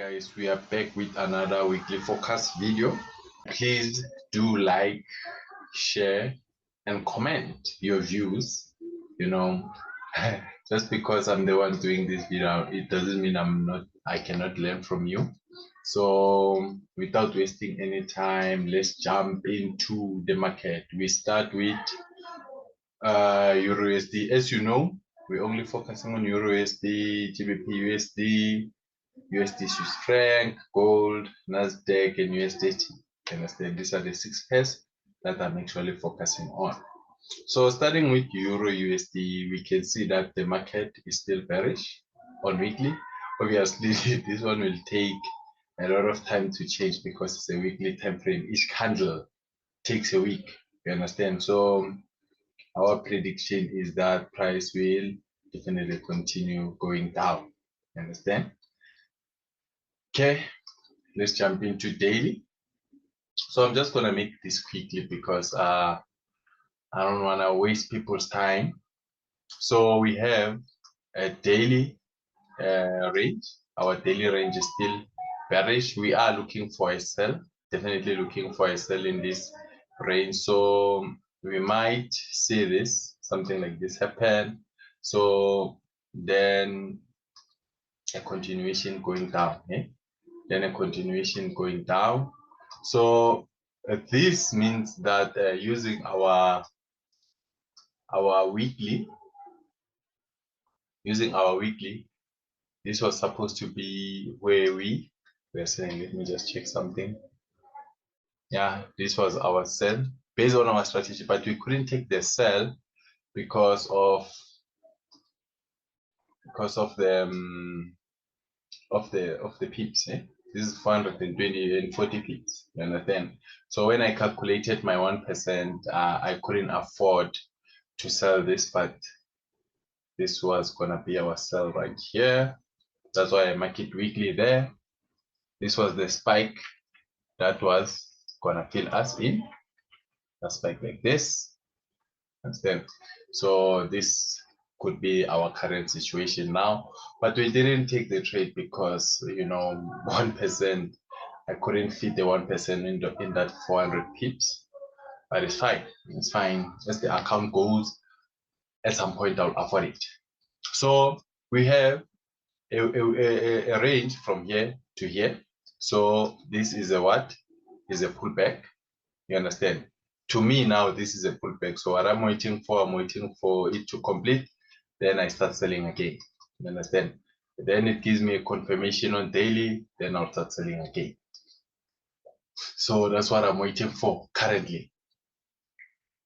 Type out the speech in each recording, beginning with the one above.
Guys, we are back with another weekly focus video. Please do like, share, and comment your views. Just because I'm the one doing this video, it doesn't mean I cannot learn from you. So without wasting any time, let's jump into the market. We start with Euro USD. As you know, we're only focusing on Euro USD, GBP USD, USD Swiss franc, gold, Nasdaq, and USDT. Understand? These are the 6 pairs that I'm actually focusing on. So starting with Euro USD, we can see that the market is still bearish on weekly. Obviously, this one will take a lot of time to change because it's a weekly time frame. Each candle takes a week. You understand? So our prediction is that price will definitely continue going down. You understand? Okay, let's jump into daily. So I'm just gonna make this quickly because I don't wanna waste people's time. So we have a daily range. Our daily range is still bearish. We are looking for a sell, definitely looking for a sell in this range. So we might see this, something like this happen. So then a continuation going down, then a continuation going down. So this means that using our weekly, this was supposed to be where we were saying. Let me just check something. Yeah, this was our sell based on our strategy, but we couldn't take the sell because of the pips. This is 420 and 40 pips. You understand? So when I calculated my 1%, I couldn't afford to sell this, but this was gonna be our sell right here. That's why I mark it weekly there. This was the spike that was gonna fill us in. A spike like this. Understand? So this could be our current situation now, but we didn't take the trade because 1%. I couldn't fit the 1% in that 400 pips, but it's fine. It's fine. As the account goes, at some point I'll afford it. So we have a range from here to here. So this is a what? Is a pullback. You understand? To me now, this is a pullback. So what I'm waiting for it to complete. Then I start selling again. You understand? Then it gives me a confirmation on daily. Then I'll start selling again. So that's what I'm waiting for currently,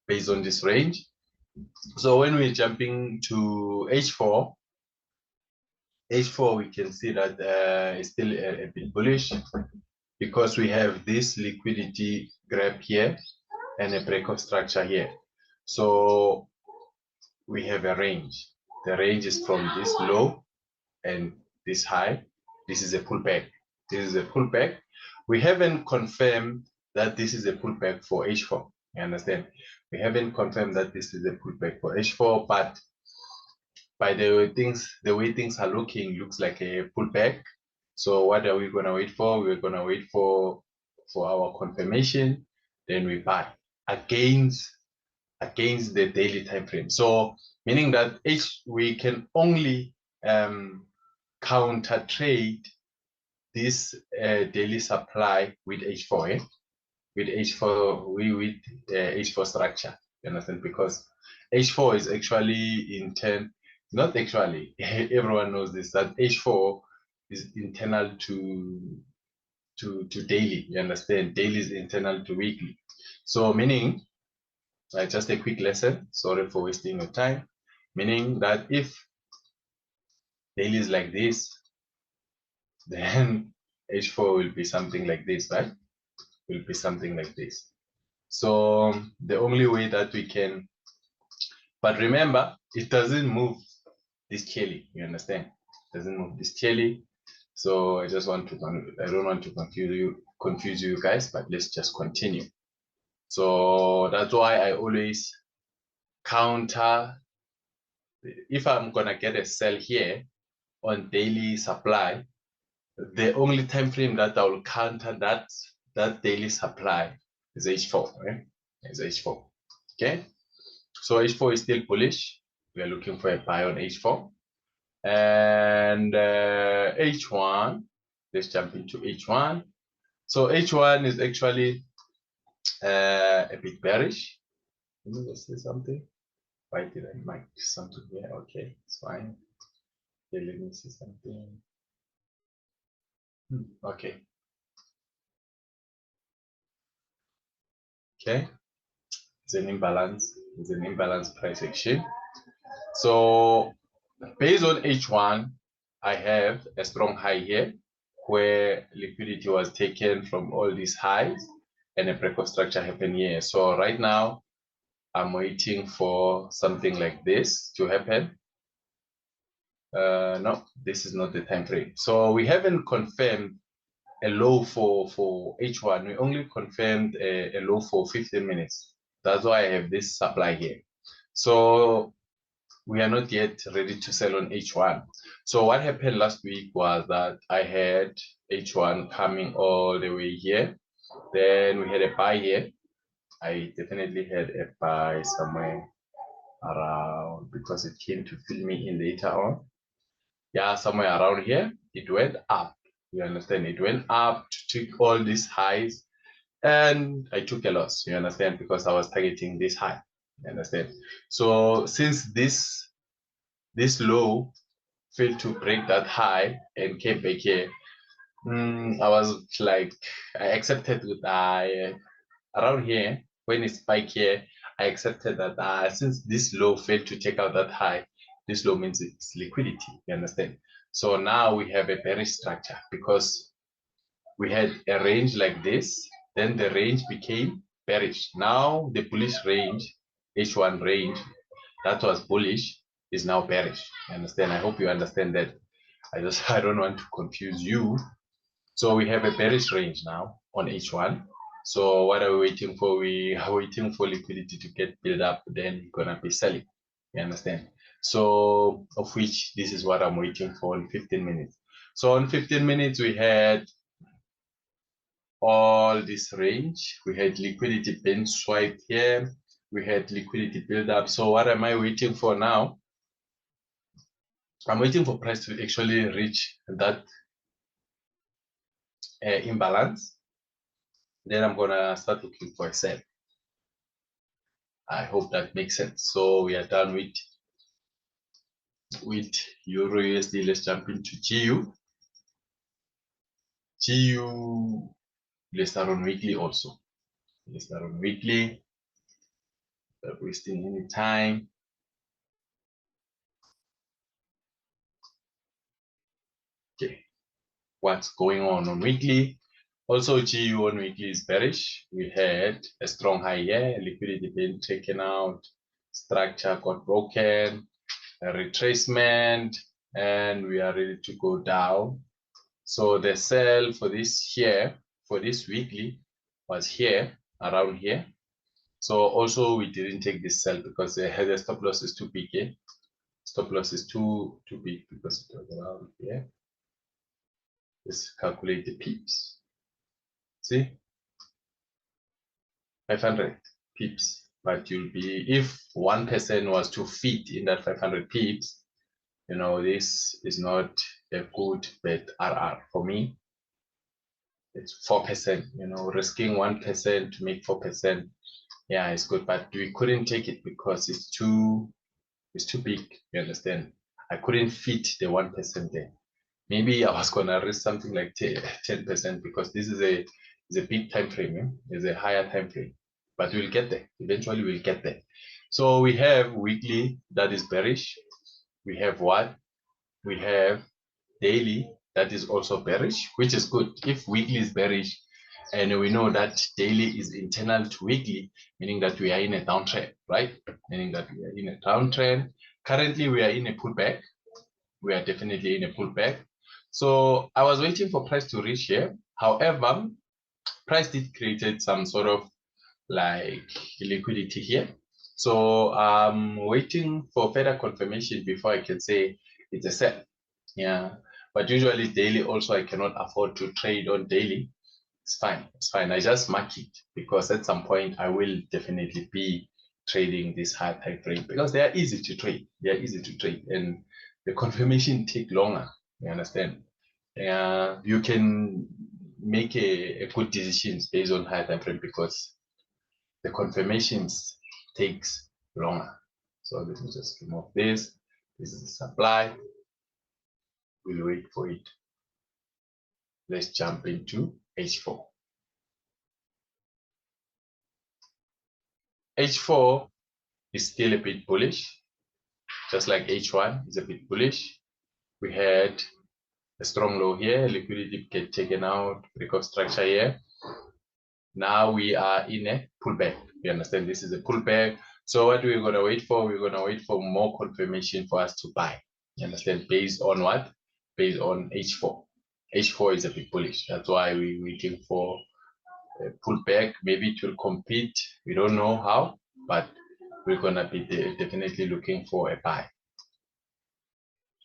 based on this range. So when we're jumping to H4, we can see that it's still a bit bullish because we have this liquidity grab here and a breakout structure here. So we have a range. The range is from this low and this high. This is a pullback. This is a pullback. We haven't confirmed that this is a pullback for H4. You understand? We haven't confirmed that this is a pullback for H4, but by the way things are looking, looks like a pullback. So what are we gonna wait for? We're gonna wait for our confirmation, then we buy against the daily time frame. So meaning that we can only counter trade this daily supply with H4, with H4 structure. You understand? Because H4 is actually not actually, everyone knows this, that H4 is internal to daily. You understand? Daily is internal to weekly. So meaning, just a quick lesson, sorry for wasting your time, meaning that if daily is like this, then H4 will be something like this, right? Will be something like this. So the only way that we can, but remember, it doesn't move this clearly. You understand? It doesn't move this clearly. So I don't want to confuse you guys, but let's just continue. So that's why I always counter. If I'm gonna get a sell here on daily supply, the only time frame that I will counter that daily supply is H4, right? Is H4. Okay. So H4 is still bullish. We are looking for a buy on H4. And H1, let's jump into H1. So H1 is actually a bit bearish. Let me just say something. Why did I mark something here? Okay, it's fine. Okay, let me see something. Okay. Okay. It's an imbalance. It's an imbalance price action. So based on H1, I have a strong high here where liquidity was taken from all these highs and a break of structure happened here. So right now, I'm waiting for something like this to happen. No, this is not the time frame. So we haven't confirmed a low for H1. We only confirmed a low for 15 minutes. That's why I have this supply here. So we are not yet ready to sell on H1. So what happened last week was that I had H1 coming all the way here. Then we had a buy here. I definitely had a buy somewhere around, because it came to fill me in later on. Yeah, somewhere around here, it went up. You understand? It went up to take all these highs, and I took a loss. You understand? Because I was targeting this high. You understand? So since this low failed to break that high and came back here, I was like, I accepted with around here when it spiked here. I accepted that since this low failed to take out that high, this low means it's liquidity. You understand? So now we have a bearish structure because we had a range like this, then the range became bearish. Now the bullish range, H1 range, that was bullish, is now bearish. You understand? I hope you understand that. I don't want to confuse you. So we have a bearish range now on H1. So what are we waiting for? We are waiting for liquidity to get built up, then we're gonna be selling. You understand? So of which this is what I'm waiting for in 15 minutes. So on 15 minutes, we had all this range. We had liquidity being swiped here. We had liquidity build up. So what am I waiting for now? I'm waiting for price to actually reach that imbalance. Then I'm gonna start looking for a sell. I hope that makes sense. So we are done with Euro USD. Let's jump into GU. GU, let's start on weekly also. Let's start on weekly. Not wasting any time. Okay, what's going on weekly? Also, GU on weekly is bearish. We had a strong high here, liquidity being taken out, structure got broken, a retracement, and we are ready to go down. So the sell for this here, for this weekly, was here, around here. So also we didn't take this sell because the stop loss is too big here. Stop loss is too big because it was around here. Let's calculate the pips. See, 500 pips. But you'll be, if one person was to fit in that 500 pips, you know, this is not a good bet RR for me. It's 4%, you know, risking 1% to make 4%. Yeah, it's good, but we couldn't take it because it's too big. You understand? I couldn't fit the 1% there. Maybe I was gonna risk something like 10% because this is a big time frame. Yeah? It's a higher time frame, but we'll get there. Eventually, we'll get there. So we have weekly that is bearish. We have what? We have daily that is also bearish, which is good. If weekly is bearish, and we know that daily is internal to weekly, meaning that we are in a downtrend, right? Meaning that we are in a downtrend. Currently, we are in a pullback. We are definitely in a pullback. So I was waiting for price to reach here. However, price did create some sort of like liquidity here. So I'm waiting for further confirmation before I can say it's a sell. Yeah. But usually daily also, I cannot afford to trade on daily. It's fine. It's fine. I just mark it because at some point I will definitely be trading this high time frame because they are easy to trade. They are easy to trade and the confirmation take longer. You understand? You can make a good decisions based on high time frame because the confirmations takes longer. So let me just remove this. This is the supply. We'll wait for it. Let's jump into H4. H4 is still a bit bullish, just like H1 is a bit bullish. We had a strong low here, liquidity get taken out, break of structure here. Now we are in a pullback. You understand this is a pullback. So what we're gonna wait for? We're gonna wait for more confirmation for us to buy. You understand? Based on what? Based on H4. H4 is a bit bullish. That's why we're waiting for a pullback. Maybe it will compete. We don't know how, but we're gonna be definitely looking for a buy.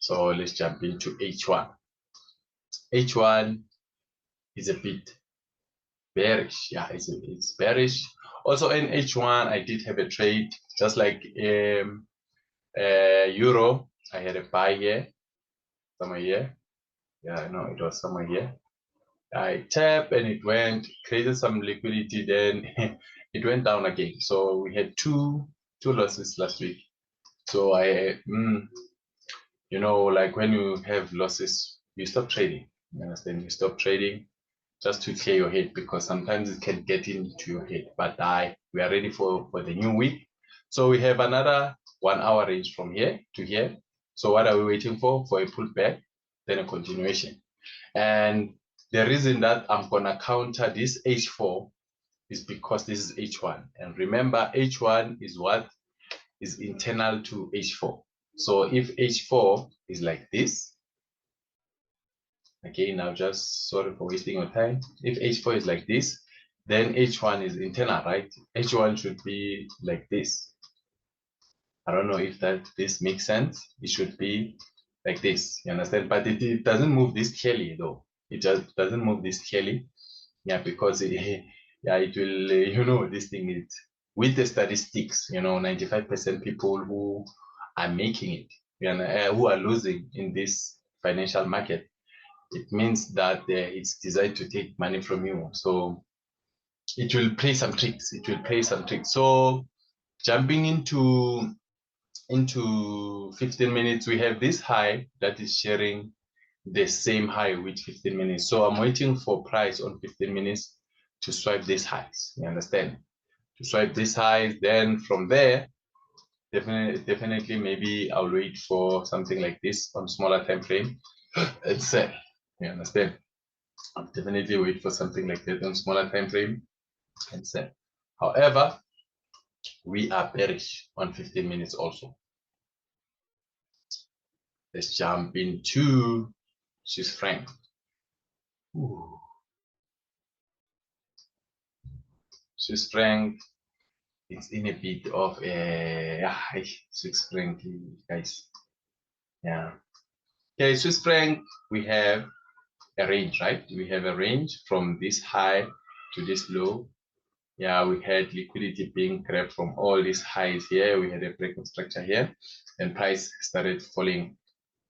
So let's jump into H1. H1 is a bit bearish. Yeah, it's bearish. Also in H1, I did have a trade, just like Euro. I had a buy here, somewhere here. Yeah, no, it was somewhere here. I tapped and it went, created some liquidity, then it went down again. So we had two losses last week. So like when you have losses, you stop trading. You understand? You stop trading just to clear your head because sometimes it can get into your head. But we are ready for the new week. So we have another 1 hour range from here to here. So what are we waiting for? For a pullback, then a continuation. And the reason that I'm gonna counter this H4 is because this is H1. And remember, H1 is what is internal to H4. So if H4 is like this, okay, now just sorry for wasting your time. If H4 is like this, then H1 is internal, right? H1 should be like this. I don't know if this makes sense. It should be like this, you understand? But it doesn't move this clearly though. It just doesn't move this clearly. Yeah, because it will, this thing is with the statistics, 95% people who are making it, who are losing in this financial market, it means that it's designed to take money from you. So it will play some tricks. It will play some tricks. So jumping into 15 minutes, we have this high that is sharing the same high with 15 minutes. So I'm waiting for price on 15 minutes to swipe these highs. You understand? To swipe these highs, then from there, definitely maybe I'll wait for something like this on smaller time frame and sell. You understand? I'll definitely wait for something like that on smaller time frame and sell. However, we are bearish on 15 minutes also. Let's jump into Swiss franc. Swiss franc, it's in a bit of a Swiss franc, guys. Yeah. Okay, Swiss franc, we have a range, right? We have a range from this high to this low. Yeah, we had liquidity being grabbed from all these highs here. We had a break of structure here, and price started falling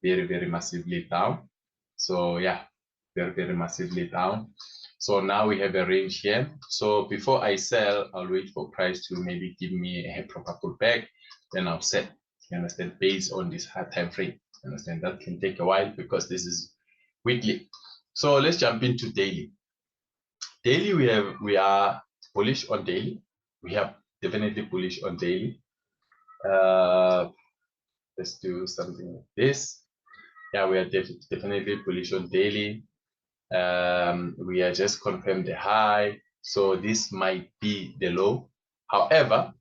very, very massively down. So yeah, very, very massively down. So now we have a range here. So before I sell, I'll wait for price to maybe give me a proper pullback. Then I'll sell. You understand? Based on this hard time frame. You understand? That can take a while because this is weekly. So let's jump into daily. Daily, we are bullish on daily. We have definitely bullish on daily. Let's do something like this. Yeah, we are definitely bullish on daily. We are just confirmed the high. So this might be the low. However,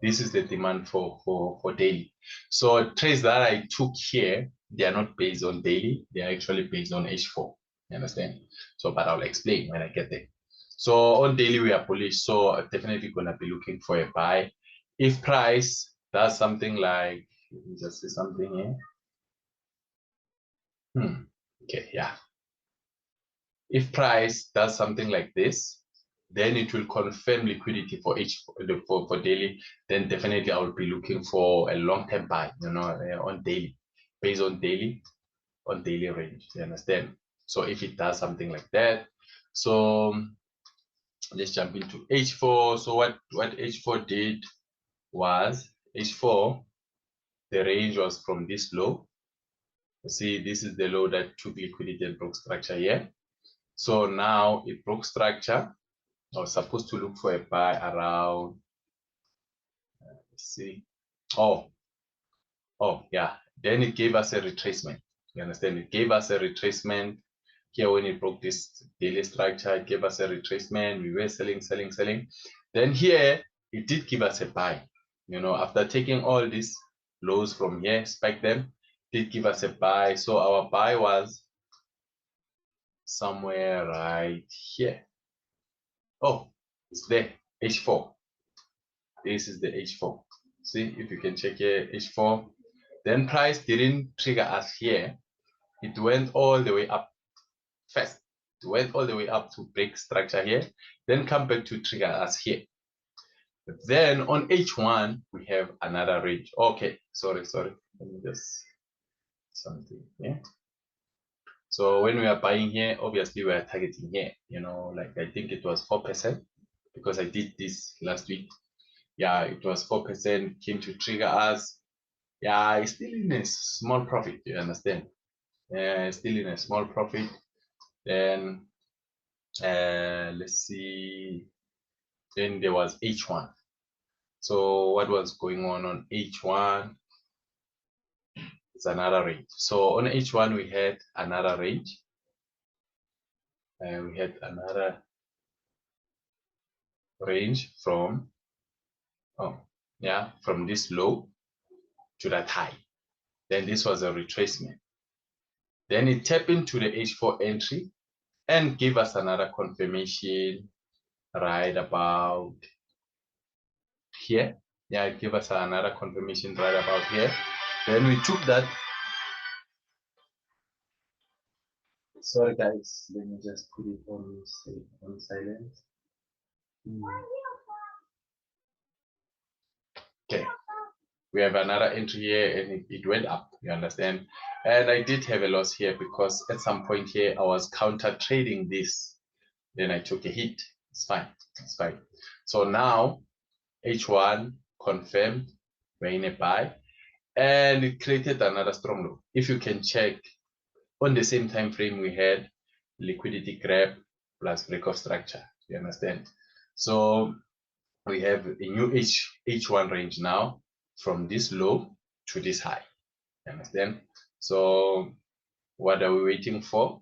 this is the demand for daily. So trades that I took here, they are not based on daily. They are actually based on H4. You understand? So, but I'll explain when I get there. So on daily, we are bullish. So I'm definitely going to be looking for a buy. If price does something like, let me just say something here. Okay, yeah. If price does something like this, then it will confirm liquidity for for daily. Then definitely I will be looking for a long-term buy, on daily, based on daily range. You understand? So if it does something like that, so let's jump into H4. So what H4 did was H4, the range was from this low. You see, this is the low that took liquidity and broke structure here. So now it broke structure. I was supposed to look for a buy around, let's see. Oh, yeah. Then it gave us a retracement. You understand? It gave us a retracement here when it broke this daily structure. It gave us a retracement. We were selling. Then here it did give us a buy. After taking all these lows from here, spike them, did give us a buy. So our buy was somewhere right here. Oh, it's there. H4. This is the H4. See if you can check here, H4. Then price didn't trigger us here. It went all the way up first. It went all the way up to break structure here, then come back to trigger us here. Then on H1, we have another range. Okay, sorry. Let me just something here. So when we are buying here, obviously we are targeting here, like I think it was 4% because I did this last week. Yeah, it was 4%, came to trigger us. Yeah, it's still in a small profit, you understand? Still in a small profit. Then let's see. Then there was H1. So what was going on H1? It's another range. So on H1 we had another range. We had another range from from this low to that high. Then this was a retracement. Then it tapped into the H4 entry and gave us another confirmation right about here. Yeah, it gave us another confirmation right about here. Then we took that. Sorry guys, let me just put it on silent. Okay, we have another entry here and it went up, you understand? And I did have a loss here because at some point here I was counter trading this. Then I took a hit. It's fine. So now H1 confirmed, we're in a buy, and it created another strong low. If you can check on the same time frame, we had liquidity grab plus break of structure. You understand? So we have a new H1 range now from this low to this high. You understand? So what are we waiting for?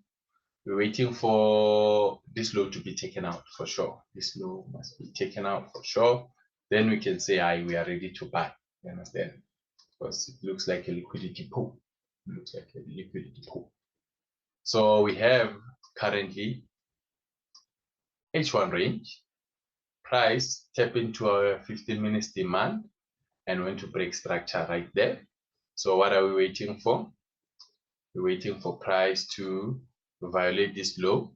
We're waiting for this low to be taken out for sure. This low must be taken out for sure. Then we can say, we are ready to buy. You understand? Because it looks like a liquidity pool. So we have currently H1 range, price tap into our 15 minutes demand and went to break structure right there. So what are we waiting for? We're waiting for price to violate this low.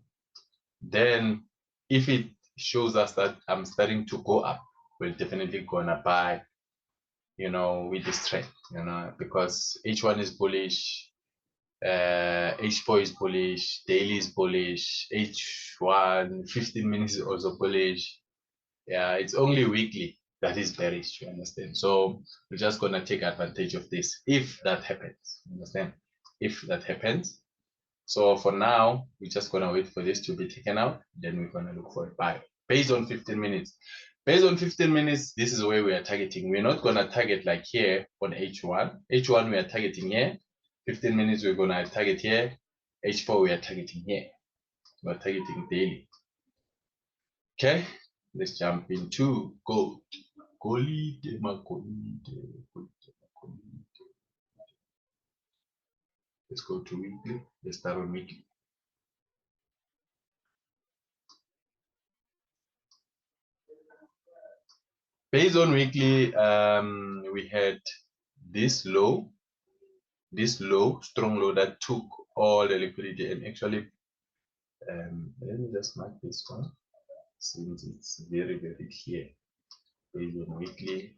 Then if it shows us that I'm starting to go up, we're definitely gonna buy, with this trend, because H1 is bullish, H4 is bullish, daily is bullish, H1 15 minutes is also bullish. Yeah, it's only weekly that is bearish, you understand? So we're just gonna take advantage of this if that happens. You understand? If that happens. So for now, we're just gonna wait for this to be taken out, then we're gonna look for a buy based on 15 minutes. Based on 15 minutes, this is where we are targeting. We're not gonna target like here on H1. H1 we are targeting here. 15 minutes we're gonna target here. H4 we are targeting here. We're targeting daily. Okay, let's jump into gold. Let's go to weekly. Let's start on weekly. Based on weekly, we had this low, strong low that took all the liquidity. And actually, let me just mark this one since it's very, very clear. Daily and weekly.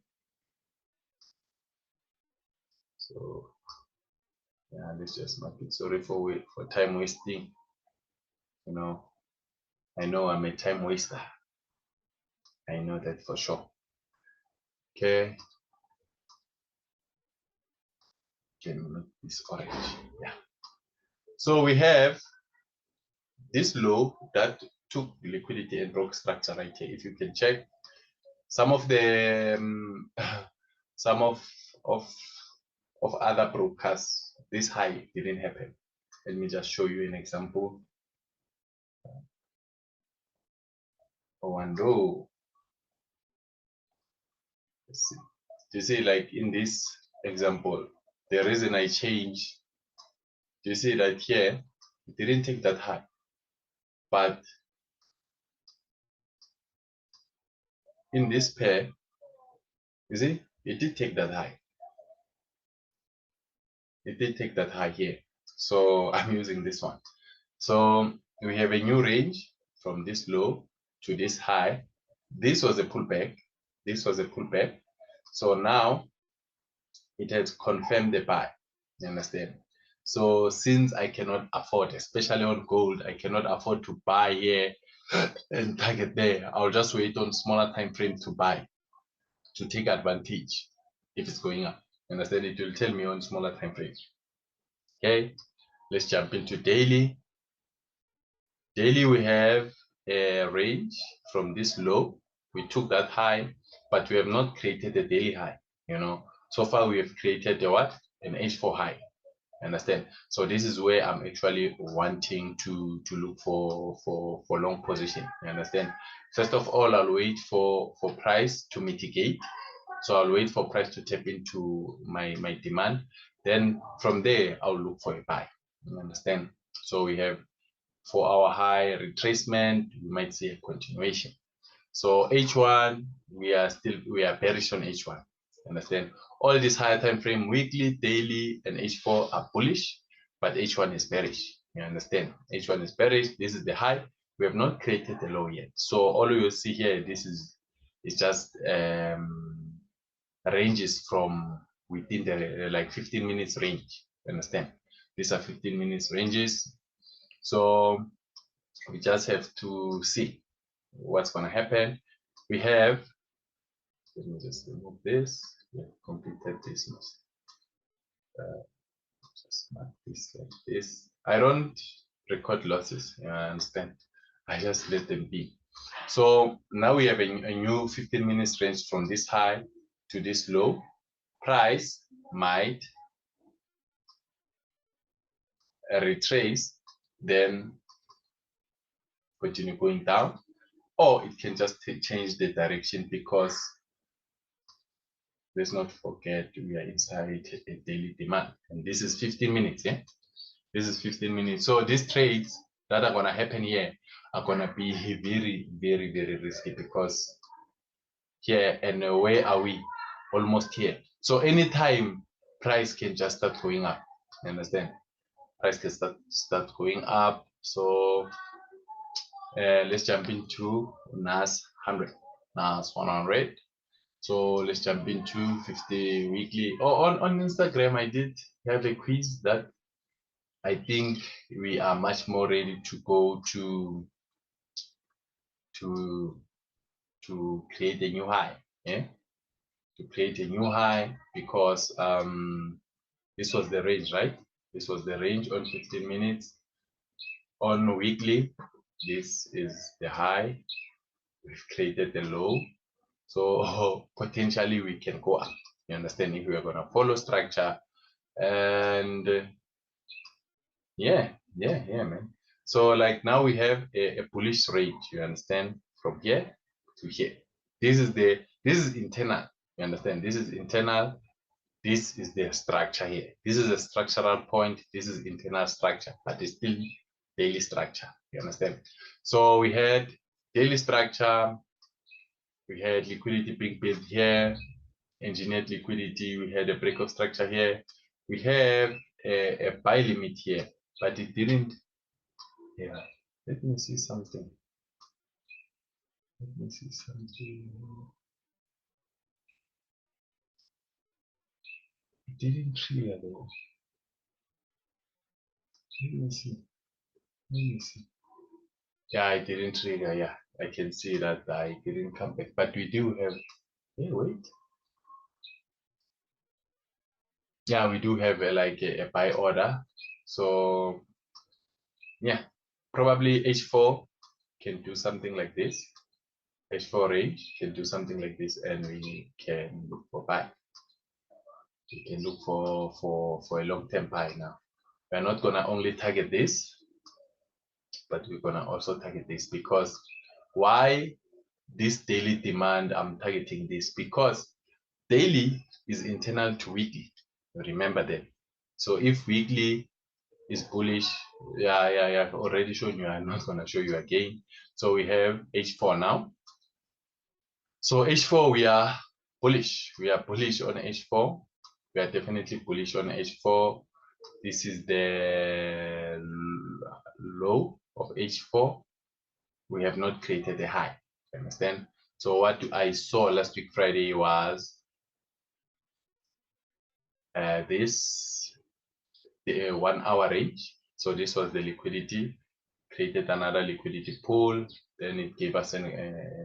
So yeah, let's just mark it. Sorry for time wasting. You know, I know I'm a time waster. I know that for sure. Okay. Can make this orange. Yeah. So we have this low that took liquidity and broke structure right here. If you can check some of the some of other brokers, this high didn't happen. Let me just show you an example. Oh, and oh, let's see. You see, like in this example, the reason I changed, you see that here, it didn't take that high, but in this pair, you see, it did take that high. It did take that high here. So I'm using this one. So we have a new range from this low to this high. This was a pullback. This was a pullback. So now it has confirmed the buy. You understand? So since I cannot afford, especially on gold, I cannot afford to buy here and target there. I'll just wait on smaller time frame to buy, to take advantage if it's going up. You understand? It will tell me on smaller time frame. Okay, let's jump into daily. Daily, we have a range from this low. We took that high, but we have not created a daily high. You know, so far we have created a what? An H4 high. Understand? So this is where I'm actually wanting to look for long position. You understand? First of all, I'll wait for price to mitigate. So I'll wait for price to tap into my demand. Then from there, I'll look for a buy. You understand? So we have for our high retracement, we might see a continuation. So H1, we are bearish on H1. Understand? All these higher time frame, weekly, daily, and H4 are bullish, but H1 is bearish. You understand? H1 is bearish. This is the high. We have not created the low yet. So all you will see here, this is just ranges from within the like 15 minutes range. Understand? These are 15 minutes ranges. So we just have to see what's going to happen. We have, let me just remove this. We have completed this. Just mark this like this. I don't record losses. I understand. I just let them be. So now we have a new 15 minutes range from this high to this low. Price might retrace, then continue going down, or it can just change the direction, because let's not forget we are inside a daily demand, and this is 15 minutes. Yeah, this is 15 minutes. So these trades that are going to happen here are going to be very, very, very risky, because here, and where are we? Almost here. So anytime price can just start going up. You understand? Price can start going up. So let's jump into NAS 100, NAS 100. So let's jump into 50 weekly. Oh, on Instagram, I did have a quiz that I think we are much more ready to go to create a new high. Yeah, to create a new high, because this was the range, right? This was the range on 15 minutes. On weekly, this is the high. We've created the low. So potentially we can go up. You understand? If we are going to follow structure. And yeah, man. So like now we have a bullish range. You understand? From here to here. This is internal. You understand? This is internal. This is the structure here. This is a structural point. This is internal structure, but it's still daily structure. You understand? So we had daily structure. We had liquidity being built here, engineered liquidity. We had a break of structure here. We have a buy limit here. but it didn't. Yeah, let me see something. Let me see something. It didn't trigger though. Let me see. Let me see. Yeah, I didn't trigger. Yeah, I can see that I didn't come back. But we do have. Hey, wait. Yeah, we do have a buy order. So yeah, probably H4 can do something like this. H4 range can do something like this, and we can look for buy. We can look for a long-term buy now. We're not gonna only target this, but we're gonna also target this, because why this daily demand? I'm targeting this because daily is internal to weekly. Remember that. So if weekly is bullish, yeah, already shown you. I'm not gonna show you again. So we have H4 now. So H4, we are bullish. We are bullish on H4. We are definitely bullish on H4. This is the low of H4. We have not created a high. Understand? So what I saw last week Friday was this, the 1 hour range. So this was the liquidity, created another liquidity pool, then it gave us a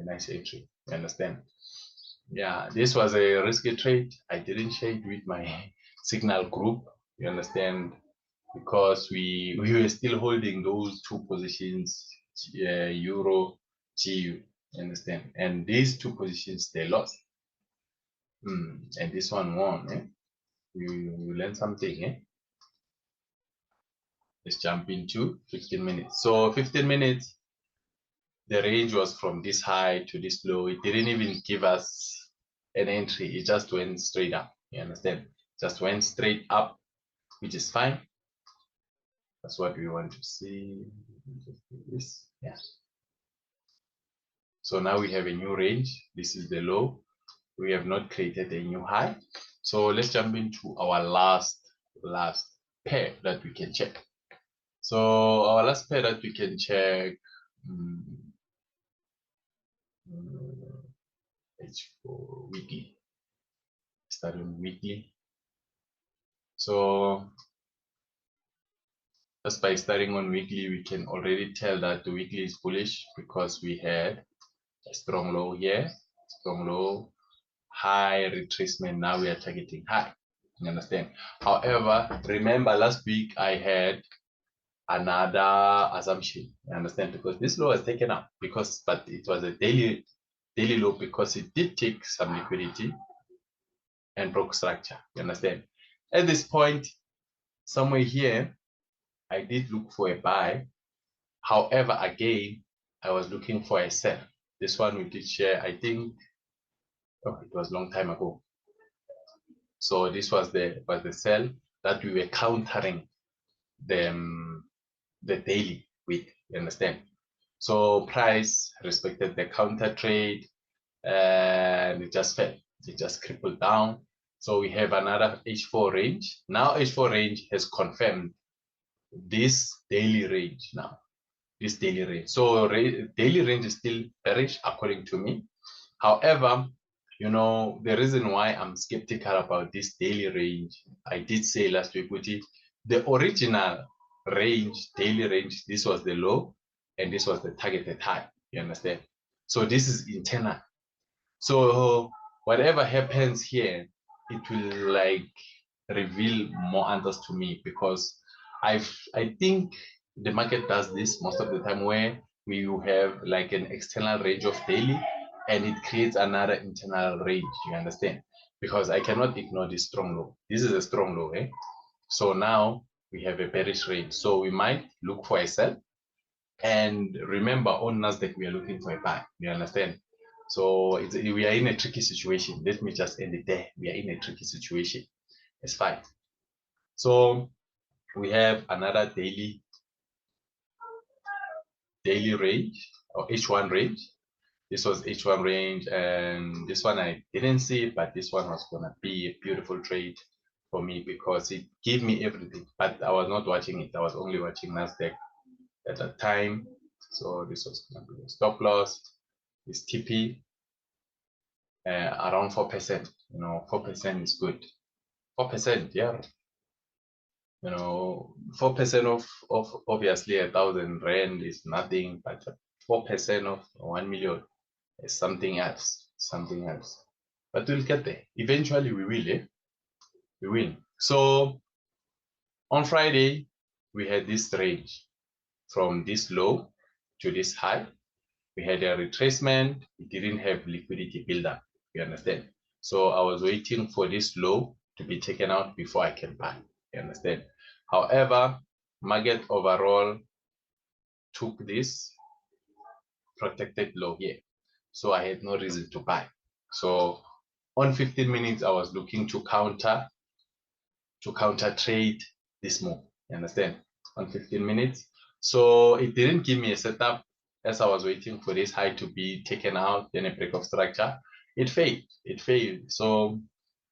nice entry. You understand? Yeah, this was a risky trade. I didn't share it with my signal group. You understand? Because we were still holding those two positions, Euro, GU. You understand? And these two positions, they lost. And this one won. Eh? You learn something. Eh? Let's jump into 15 minutes. So 15 minutes, the range was from this high to this low. It didn't even give us an entry. It just went straight up. You understand? Just went straight up, which is fine. That's what we want to see. Just do this. Yeah. So now we have a new range. This is the low. We have not created a new high. So let's jump into our last pair that we can check. So our last pair that we can check, H4 weekly. Start on weekly. So just by starting on weekly, we can already tell that the weekly is bullish, because we had a strong low here, strong low, high retracement. Now we are targeting high. You understand? However, remember last week I had another assumption. You understand? Because this low was taken up, but it was a daily low, because it did take some liquidity and broke structure. You understand? At this point, somewhere here, I did look for a buy. However, again, I was looking for a sell. This one we did share, I think, it was a long time ago. So this was the sell that we were countering the daily with. You understand? So price respected the counter trade, and it just fell. It just crippled down. So we have another H4 range. Now H4 range has confirmed this daily range now. This daily range. So daily range is still bearish according to me. However, you know, the reason why I'm skeptical about this daily range, I did say last week, Uti, the original range, daily range, this was the low and this was the targeted high. You understand? So this is internal. So whatever happens here, it will like reveal more answers to me, because I think the market does this most of the time, where we have like an external range of daily and it creates another internal range. You understand? Because I cannot ignore this strong low. This is a strong low, eh? So now we have a bearish range. So we might look for a sell. And remember, on Nasdaq, we are looking for a buy. You understand? So we are in a tricky situation. Let me just end it there. We are in a tricky situation. It's fine. So we have another daily range, or H1 range. This was H1 range, and this one I didn't see, but this one was gonna be a beautiful trade. for me because it gave me everything, but I was not watching it. I was only watching Nasdaq at that time. So this was going to be a stop loss. This TP around 4%. 4% is good. 4%, yeah. 4% of obviously 1,000 rand is nothing, but 4% of 1 million is something else. Something else. But we'll get there. Eventually we will, eh? We win. So on Friday, we had this range from this low to this high. We had a retracement. It didn't have liquidity buildup. You understand? So I was waiting for this low to be taken out before I can buy. You understand? However, market overall took this protected low here. So I had no reason to buy. So on 15 minutes, I was looking to counter trade this move. You understand? On 15 minutes. So it didn't give me a setup as I was waiting for this high to be taken out, then a break of structure. It failed. It failed. So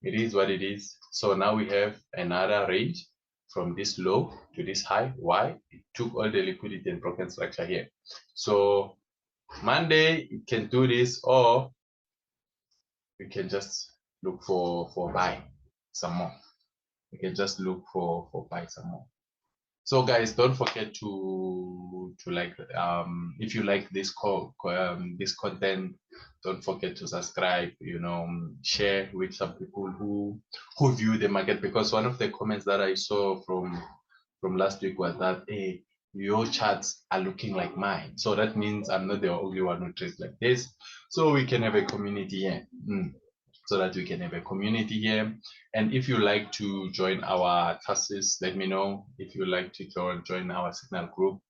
it is what it is. So now we have another range from this low to this high. Why? It took all the liquidity and broken structure here. So Monday it can do this, or we can just look for buy some more. We can just look for buy some more. So guys, don't forget to like, if you like this this content, don't forget to subscribe, share with some people who view the market, because one of the comments that I saw from last week was that, hey, your charts are looking like mine. So that means I'm not the only one who trades like this. So we can have a community here. So that we can have a community here. And if you like to join our classes, let me know. If you like to join our Signal group,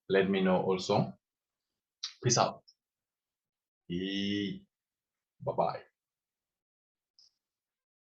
let me know also. Peace out. Bye-bye.